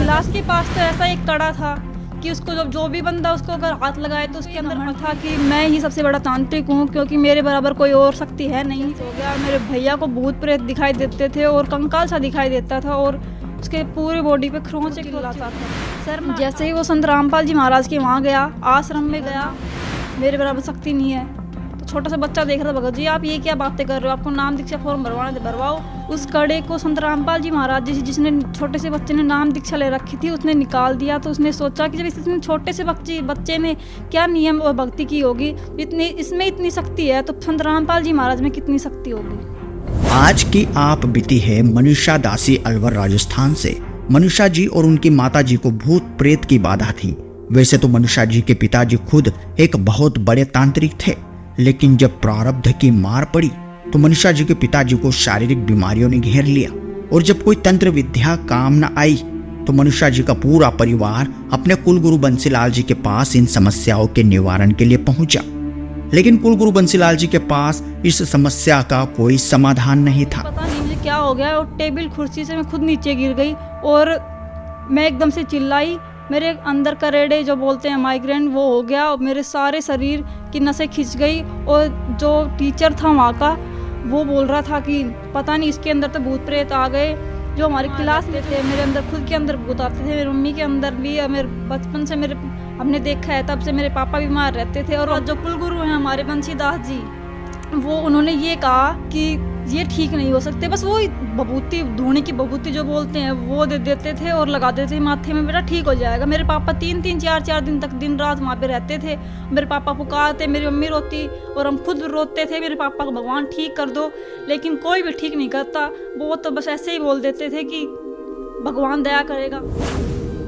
गिलास के पास तो ऐसा एक कड़ा था कि उसको जो भी बंदा उसको अगर हाथ लगाए तो उसके अंदर था कि मैं ही सबसे बड़ा तांत्रिक हूँ, क्योंकि मेरे बराबर कोई और शक्ति है नहीं। हो गया, मेरे भैया को भूत प्रेत दिखाई देते थे और कंकाल सा दिखाई देता था और उसके पूरे बॉडी पे खरोंच चिल्लाता था। सर जैसे ही वो संत रामपाल जी महाराज के वहाँ गया, आश्रम में गया, मेरे बराबर शक्ति नहीं है। तो छोटा सा बच्चा देख रहा था, भगत जी आप ये क्या बातें कर रहे हो, आपको नाम दीक्षा फॉर्म भरवाने थे भरवाओ। उस कड़े को संत रामपाल जी महाराज जी जिसने छोटे से बच्चे ने नाम दीक्षा ले रखी थी उसने निकाल दिया। तो उसने सोचा कि जब इसने छोटे से बच्चे ने क्या नियम और भक्ति की होगी, इसमें इतनी शक्ति है तो संत रामपाल जी महाराज में कितनी शक्ति होगी। आज की आप बीती है मनीषा दासी अलवर राजस्थान से। मनीषा जी और उनकी माता जी को भूत प्रेत की बाधा थी। वैसे तो मनीषा जी के पिताजी खुद एक बहुत बड़े तांत्रिक थे, लेकिन जब प्रारब्ध की मार पड़ी तो मनीषा जी के पिताजी को शारीरिक बीमारियों ने घेर लिया और जब कोई तंत्र विद्या काम न आई तो मनीषा जी का पूरा परिवार अपने कुलगुरु बंसीलाल जी के पास इन समस्याओं के निवारण के लिए पहुंचा। लेकिन कुलगुरु बंसीलाल जी के पास इस समस्या का कोई समाधान नहीं था। पता नहीं मुझे क्या हो गया और टेबल कुर्सी से मैं खुद नीचे गिर गई और मैं एकदम से चिल्लाई। मेरे अंदर करेड़े जो बोलते हैं माइग्रेन वो हो गया और मेरे सारे शरीर की नसें खिंच गई। और जो टीचर था वहाँ का वो बोल रहा था कि पता नहीं इसके अंदर तो भूत प्रेत आ गए। जो हमारे क्लास में थे मेरे अंदर खुद के अंदर भूत आते थे, मेरी मम्मी के अंदर भी। मेरे बचपन से मेरे हमने देखा है, तब से मेरे पापा बीमार रहते थे। और जो कुलगुरु हैं हमारे बंसीदास जी, वो उन्होंने ये कहा कि ये ठीक नहीं हो सकते, बस वो बबूती धूनी की बबूती जो बोलते हैं वो दे देते थे और लगा देते थे माथे में, बेटा ठीक हो जाएगा। मेरे पापा 3-4 दिन तक दिन रात वहाँ पे रहते थे। मेरे पापा पुकारते, मेरी मम्मी रोती और हम खुद रोते थे मेरे पापा को भगवान ठीक कर दो, लेकिन कोई भी ठीक नहीं करता। वो तो बस ऐसे ही बोल देते थे कि भगवान दया करेगा।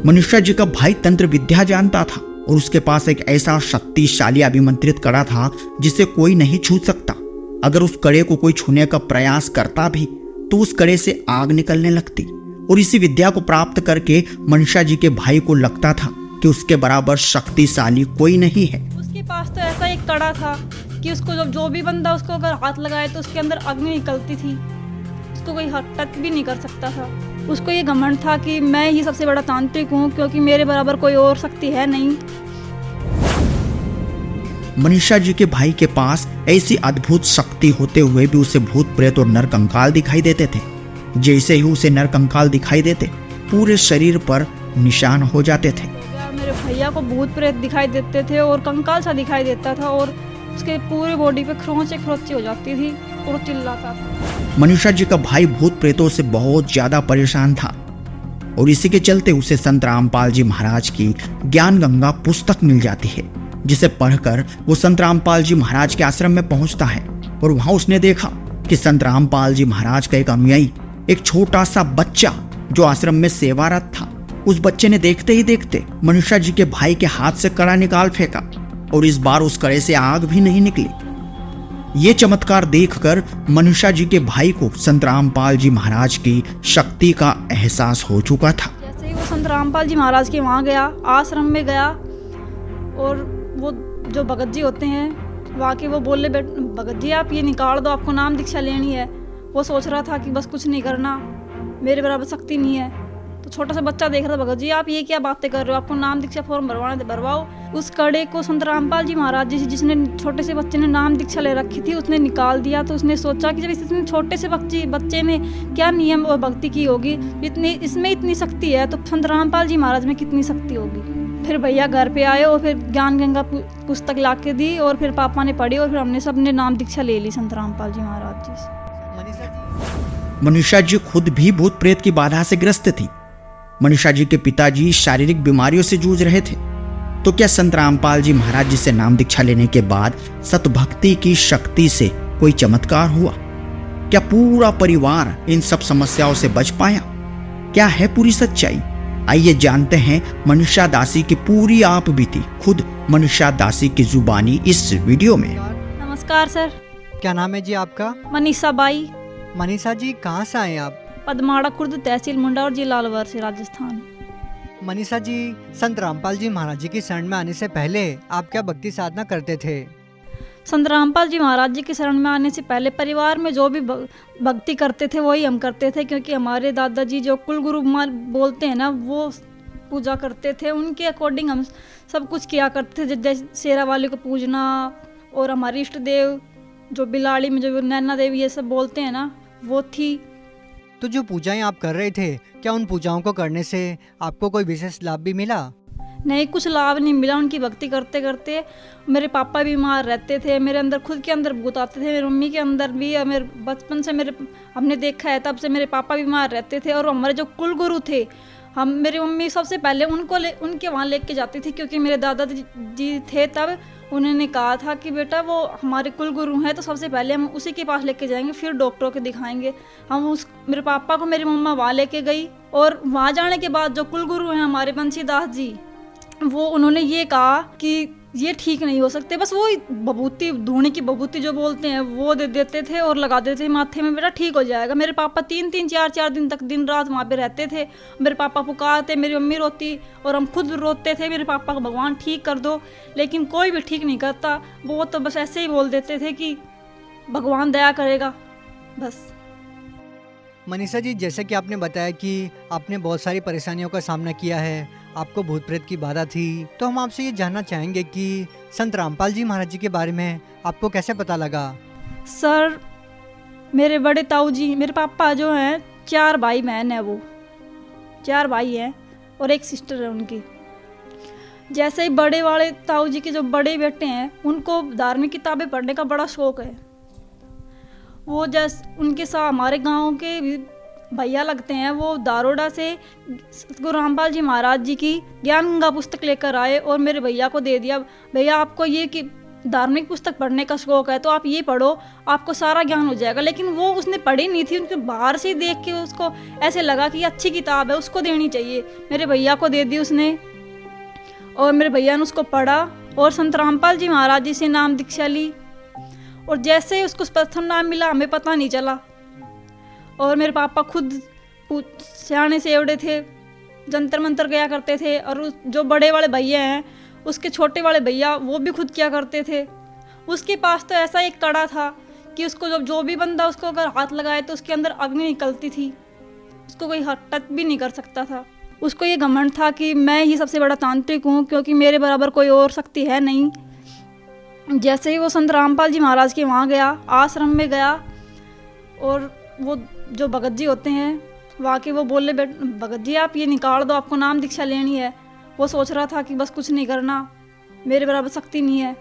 मनीषा जी का भाई तंत्र विद्या जानता था और उसके पास एक ऐसा शक्तिशाली अभिमंत्रित कड़ा था जिसे कोई नहीं छू सकता। अगर उस कड़े को कोई छूने का प्रयास करता भी तो उस कड़े से आग निकलने लगती। और इसी विद्या को प्राप्त करके मनीषा जी के भाई को लगता था कि उसके बराबर शक्तिशाली कोई नहीं है। उसके पास तो ऐसा एक कड़ा था कि उसको जो भी बंदा उसको अगर हाथ लगाए तो उसके अंदर अग्नि निकलती थी, उसको कोई टच भी नहीं कर सकता था। उसको ये घमंड था कि मैं ही सबसे बड़ा तांत्रिक हूँ, क्योंकि मेरे बराबर कोई और शक्ति है नहीं। मनीषा जी के भाई के पास ऐसी अद्भुत शक्ति होते हुए भी उसे भूत प्रेत और नर कंकाल दिखाई देते थे। जैसे ही उसे नर कंकाल दिखाई देते पूरे शरीर पर निशान हो जाते थे। मेरे भैया को भूत प्रेत दिखाई देते थे और कंकाल सा दिखाई देता था और उसके पूरे बॉडी पे खरोंचे हो जाती थी और चिल्लाता था। मनीषा जी का भाई भूत प्रेतों से बहुत ज्यादा परेशान था और इसी के चलते उसे संत रामपाल जी महाराज की ज्ञान गंगा पुस्तक मिल जाती है, जिसे पढ़कर वो संत रामपाल जी महाराज के आश्रम में पहुंचता है। और वहां उसने देखा कि संत रामपाल जी महाराज का एक अनुयायी, एक छोटा सा बच्चा जो आश्रम में सेवारत था, उस बच्चे ने देखते ही देखते मनीषा जी के भाई के हाथ से कड़ा निकाल फेंका और इस बार उस कड़े से आग भी नहीं निकली। ये चमत्कार देखकर मनीषा जी के भाई को संत रामपाल जी महाराज की शक्ति का एहसास हो चुका था। जैसे ही वो संत रामपाल जी महाराज के वहाँ गया, आश्रम में गया, और वो जो भगत जी होते हैं वहाँ के, वो बोले भगत जी आप ये निकाल दो, आपको नाम दीक्षा लेनी है। वो सोच रहा था कि बस कुछ नहीं करना, मेरे बराबर शक्ति नहीं है। तो छोटा सा बच्चा देख रहा था, भगत जी आप ये क्या बातें कर रहे हो, आपको नाम दीक्षा फॉर्म भरवाने थे भरवाओ। उस कड़े को संत रामपाल जी महाराज जी जिसने छोटे से बच्चे ने नाम दीक्षा ले रखी थी उसने निकाल दिया। तो उसने सोचा कि जब इसने छोटे से बच्चे ने क्या नियम और भक्ति की होगी, इसमें इतनी शक्ति है तो संत रामपाल जी महाराज में कितनी शक्ति होगी। फिर भैया घर पे आए और फिर ज्ञान गंगा पुस्तक ला के दी और फिर पापा ने पढ़ी और फिर हमने सबने नाम दीक्षा ले ली संत रामपाल जी महाराज जी से। मनीषा जी खुद भी भूत प्रेत की बाधा से ग्रस्त थी। मनीषा जी के पिताजी शारीरिक बीमारियों से जूझ रहे थे। तो क्या संत रामपाल जी महाराज जी से नाम दीक्षा लेने के बाद सतभक्ति की शक्ति से कोई चमत्कार हुआ? क्या पूरा परिवार इन सब समस्याओं से बच पाया? क्या है पूरी सच्चाई? आइए जानते हैं मनीषा दासी की पूरी आप बीती खुद मनीषा दासी की जुबानी इस वीडियो में। नमस्कार सर। क्या नाम है जी आपका? मनीषा बाई। मनीषा जी कहाँ से आए आप? पदमाड़ा खुर्द, तहसील मुंडा और जिला अलवर से, राजस्थान। मनीषा जी, संत रामपाल जी महाराज जी की शरण में आने से पहले आप क्या भक्ति साधना करते थे? संत रामपाल जी महाराज जी की शरण में आने से पहले परिवार में जो भी भक्ति करते थे वही हम करते थे, क्योंकि हमारे दादाजी जो कुलगुरु बोलते हैं ना, वो पूजा करते थे, उनके अकॉर्डिंग हम सब कुछ किया करते थे। जैसे शेरा वाली को पूजना, और हमारे इष्ट देव जो बिलाड़ी में जो नैना देवी ये सब बोलते हैं ना, वो थी। तो जो पूजाएं आप कर रहे थे, क्या उन पूजाओं को करने से आपको कोई विशेष लाभ भी मिला? नहीं, कुछ लाभ नहीं मिला। उनकी भक्ति करते करते मेरे पापा बीमार रहते थे, मेरे अंदर खुद के अंदर भूत आते थे, मेरी मम्मी के अंदर भी। मेरे बचपन से हमने देखा है, तब से मेरे पापा बीमार रहते थे। और हमारे जो कुलगुरु थे, मेरी मम्मी सबसे पहले उनके वहाँ लेके जाती थी, क्योंकि मेरे दादाजी थे तब। उन्होंने कहा था कि बेटा वो हमारे कुलगुरु हैं, तो सबसे पहले हम उसी के पास लेके जाएंगे, फिर डॉक्टरों को दिखाएंगे। मेरे पापा को मेरी मम्मा वहाँ लेके गई, और वहाँ जाने के बाद जो कुलगुरु हैं हमारे बंशीदास जी, वो उन्होंने ये कहा कि ये ठीक नहीं हो सकते, बस वो बबूती, धूनी की बबूती जो बोलते हैं वो दे देते थे और लगा देते थे माथे में, बेटा ठीक हो जाएगा। मेरे पापा 3-4 दिन तक दिन रात वहाँ पे रहते थे। मेरे पापा पुकारते, मेरी मम्मी रोती और हम खुद रोते थे, मेरे पापा को भगवान ठीक कर दो, लेकिन कोई भी ठीक नहीं करता। वो तो बस ऐसे ही बोल देते थे कि भगवान दया करेगा, बस। मनीषा जी, जैसे कि आपने बताया कि आपने बहुत सारी परेशानियों का सामना किया है, आपको भूत प्रेत की बाधा थी, तो हम आपसे ये जानना चाहेंगे कि संत रामपाल जी महाराज जी के बारे में आपको कैसे पता लगा? सर, मेरे बड़े ताऊ जी, मेरे पापा जो हैं 4 भाई बहन है, वो 4 भाई हैं और एक सिस्टर है उनकी। जैसे ही बड़े वाले ताऊ जी के जो बड़े बेटे हैं, उनको धार्मिक किताबें पढ़ने का बड़ा शौक है। वो जैसे उनके साथ हमारे गांव के भैया लगते हैं, वो दारोडा से गुरु रामपाल जी महाराज जी की ज्ञान गंगा पुस्तक लेकर आए और मेरे भैया को दे दिया। भैया, आपको ये कि धार्मिक पुस्तक पढ़ने का शौक है तो आप ये पढ़ो, आपको सारा ज्ञान हो जाएगा। लेकिन वो उसने पढ़ी नहीं थी, उनके बाहर से देख के उसको ऐसे लगा कि अच्छी किताब है, उसको देनी चाहिए। मेरे भैया को दे दी उसने, और मेरे भैया ने उसको पढ़ा और संत रामपाल जी महाराज जी से नाम दीक्षा ली। और जैसे ही उसको प्रथम नाम मिला, हमें पता नहीं चला। और मेरे पापा खुद सियाने से एवड़े थे, जंतर मंतर गया करते थे। और जो बड़े वाले भैया हैं, उसके छोटे वाले भैया, वो भी खुद किया करते थे। उसके पास तो ऐसा एक कड़ा था कि उसको जो भी बंदा उसको अगर हाथ लगाए तो उसके अंदर अग्नि निकलती थी, उसको कोई टच भी नहीं कर सकता था। उसको ये घमंड था कि मैं ही सबसे बड़ा तांत्रिक हूँ, क्योंकि मेरे बराबर कोई और शक्ति है नहीं। जैसे ही वो संत रामपाल जी महाराज के वहाँ गया, आश्रम में गया, और वो जो भगत जी होते हैं वहाँ के, वो बोले भगत जी आप ये निकाल दो, आपको नाम दीक्षा लेनी है। वो सोच रहा था कि बस कुछ नहीं करना, मेरे बराबर शक्ति नहीं है।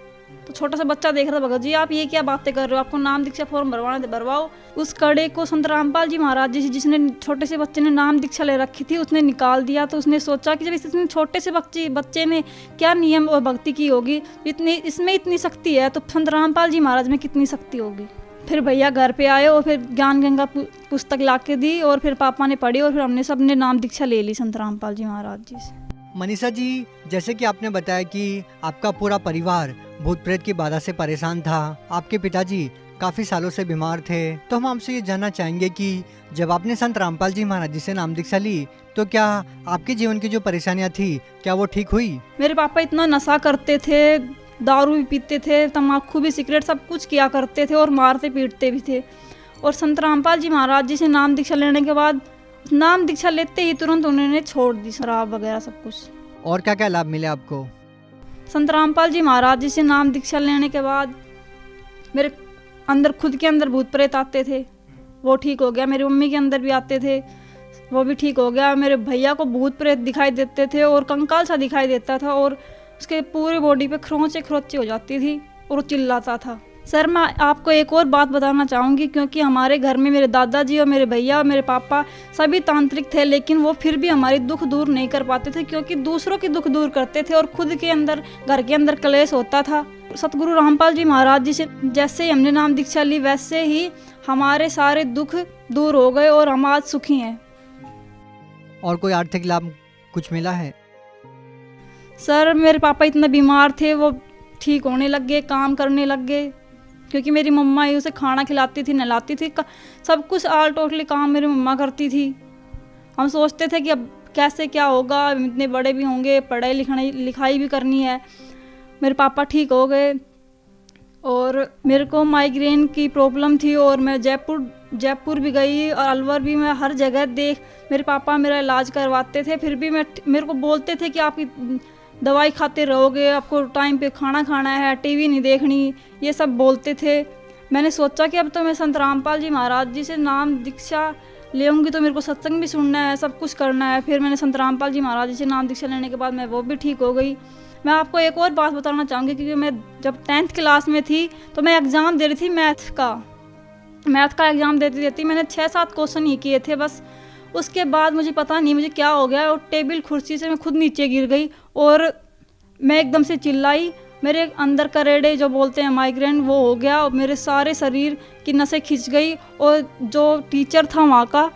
तो छोटा सा बच्चा देख रहा था, भगत जी आप ये क्या बातें कर रहे हो, आपको नाम दीक्षा फॉर्म भरवाना थे भरवाओ। उस कड़े को संत रामपाल जी महाराज जी, जिसने छोटे से बच्चे ने नाम दीक्षा ले रखी थी, उसने निकाल दिया। तो उसने सोचा कि जब इतने छोटे से बच्चे ने क्या नियम और भक्ति की होगी, इसमें इतनी शक्ति है, तो संत रामपाल जी महाराज में कितनी शक्ति होगी। फिर भैया घर पे आए और फिर ज्ञान गंगा पुस्तक ला के दी, और फिर पापा ने पढ़ी, और फिर हमने सबने नाम दीक्षा ले ली संत रामपाल जी महाराज जी से। मनीषा जी, जैसे कि आपने बताया कि आपका पूरा परिवार भूत प्रेत की बाधा से परेशान था, आपके पिताजी काफ़ी सालों से बीमार थे, तो हम आपसे ये जानना चाहेंगे कि जब आपने संत रामपाल जी महाराज जी से नाम दीक्षा ली, तो क्या आपके जीवन की जो परेशानियाँ थी, क्या वो ठीक हुई? मेरे पापा इतना नशा करते थे, दारू भी पीते थे, तम्बाकू भी, सिगरेट, सब कुछ किया करते थे, और मारते पीटते भी थे। और संत रामपाल जी महाराज जी से नाम दीक्षा लेने के बाद, नाम दीक्षा लेते ही तुरंत उन्होंने छोड़ दी शराब वगैरह सब कुछ। और क्या क्या लाभ मिले आपको? संत रामपाल जी महाराज जी से नाम दीक्षा लेने के बाद मेरे अंदर, खुद के अंदर भूत प्रेत आते थे, वो ठीक हो गया। मेरी मम्मी के अंदर भी आते थे, वो भी ठीक हो गया। मेरे भैया को भूत प्रेत दिखाई देते थे और कंकाल सा दिखाई देता था, और उसके पूरे बॉडी पे खरोंचे हो जाती थी, और वो चिल्लाता था। सर, मैं आपको एक और बात बताना चाहूँगी, क्योंकि हमारे घर में मेरे दादाजी और मेरे भैया और मेरे पापा सभी तांत्रिक थे, लेकिन वो फिर भी हमारी दुख दूर नहीं कर पाते थे, क्योंकि दूसरों की दुख दूर करते थे और खुद के अंदर, घर के अंदर क्लेश होता था। सतगुरु रामपाल जी महाराज जी से जैसे ही हमने नाम दीक्षा ली, वैसे ही हमारे सारे दुख दूर हो गए और हम आज सुखी हैं। और कोई आर्थिक लाभ कुछ मिला है? सर, मेरे पापा इतना बीमार थे, वो ठीक होने लग गए, काम करने लग गए, क्योंकि मेरी मम्मा ही उसे खाना खिलाती थी, नहलाती थी, सब कुछ आल टोटली काम मेरी मम्मा करती थी। हम सोचते थे कि अब कैसे क्या होगा, इतने बड़े भी होंगे, पढ़ाई लिखाई भी करनी है। मेरे पापा ठीक हो गए, और मेरे को माइग्रेन की प्रॉब्लम थी और मैं जयपुर भी गई और अलवर भी, मैं हर जगह मेरे पापा मेरा इलाज करवाते थे, फिर भी मेरे को बोलते थे कि आपकी दवाई खाते रहोगे, आपको टाइम पे खाना खाना है, टीवी नहीं देखनी, ये सब बोलते थे। मैंने सोचा कि अब तो मैं संत रामपाल जी महाराज जी से नाम दीक्षा लेऊंगी तो मेरे को सत्संग भी सुनना है, सब कुछ करना है। फिर मैंने संत रामपाल जी महाराज जी से नाम दीक्षा लेने के बाद मैं वो भी ठीक हो गई। मैं आपको एक और बात बताना चाहूँगी, क्योंकि मैं जब 10th क्लास में थी तो मैं एग्ज़ाम दे रही थी मैथ का एग्ज़ाम देती मैंने 6-7 क्वेश्चन ही किए थे बस। उसके बाद मुझे पता नहीं मुझे क्या हो गया और टेबल कुर्सी से मैं खुद नीचे गिर गई और मैं एकदम से चिल्लाई। मेरे अंदर का रेडे जो बोलते हैं माइग्रेन वो हो गया और मेरे सारे शरीर की नसें खिंच गई। और जो टीचर था वहाँ का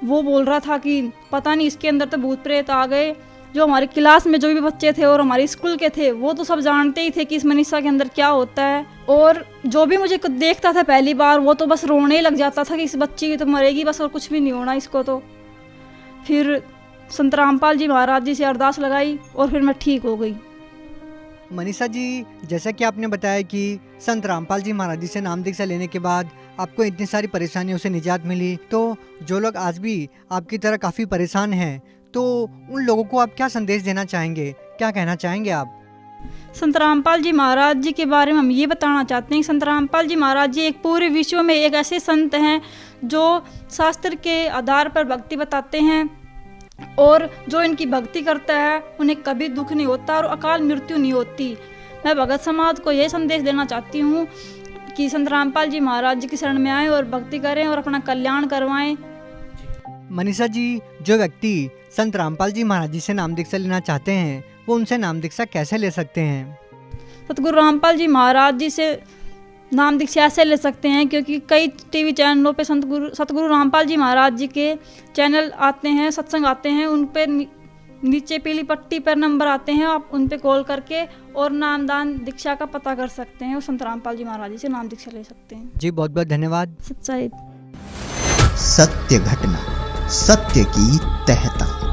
वो बोल रहा था कि पता नहीं इसके अंदर तो भूत प्रेत आ गए। जो हमारी क्लास में जो भी बच्चे थे और हमारे स्कूल के थे वो तो सब जानते ही थे कि इस मनीषा के अंदर क्या होता है। और जो भी मुझे देखता था पहली बार वो तो बस रोने ही लग जाता था कि इस बच्ची की तो मरेगी बस और कुछ भी नहीं होना इसको। तो फिर संत रामपाल जी महाराज जी से अरदास लगाई और फिर मैं ठीक हो गई। मनीषा जी, जैसा कि आपने बताया कि संत रामपाल जी महाराज जी से नाम दीक्षा लेने के बाद आपको इतनी सारी परेशानियों से निजात मिली, तो जो लोग आज भी आपकी तरह काफ़ी परेशान हैं तो उन लोगों को आप क्या संदेश देना चाहेंगे, क्या कहना चाहेंगे आप? संत रामपाल जी महाराज जी के बारे में हम ये बताना चाहते हैं कि संत रामपाल जी महाराज जी एक पूरे विश्व में एक ऐसे संत हैं जो शास्त्र के आधार पर भक्ति बताते हैं और जो इनकी भक्ति करता है उन्हें कभी दुख नहीं होता और अकाल मृत्यु नहीं होती। मैं भगत समाज को ये संदेश देना चाहती हूँ कि संत रामपाल जी महाराज जी की शरण में आएँ और भक्ति करें और अपना कल्याण करवाएं। मनीषा जी, जो व्यक्ति संत रामपाल जी महाराज जी से नाम दीक्षा लेना चाहते हैं वो उनसे नाम दीक्षा कैसे ले सकते हैं? सतगुरु रामपाल जी महाराज जी से नाम दीक्षा ऐसे ले सकते हैं क्योंकि कई टीवी चैनलों पे सतगुरु रामपाल जी महाराज जी के चैनल आते हैं, सत्संग आते हैं, उन पे नीचे पीली पट्टी पर नंबर आते हैं, आप उन पे कॉल करके और नामदान दीक्षा का पता कर सकते हैं और संत रामपाल जी महाराज जी से नाम दीक्षा ले सकते हैं। जी बहुत बहुत धन्यवाद। सच्चाई सत्य घटना, सत्य की तहता।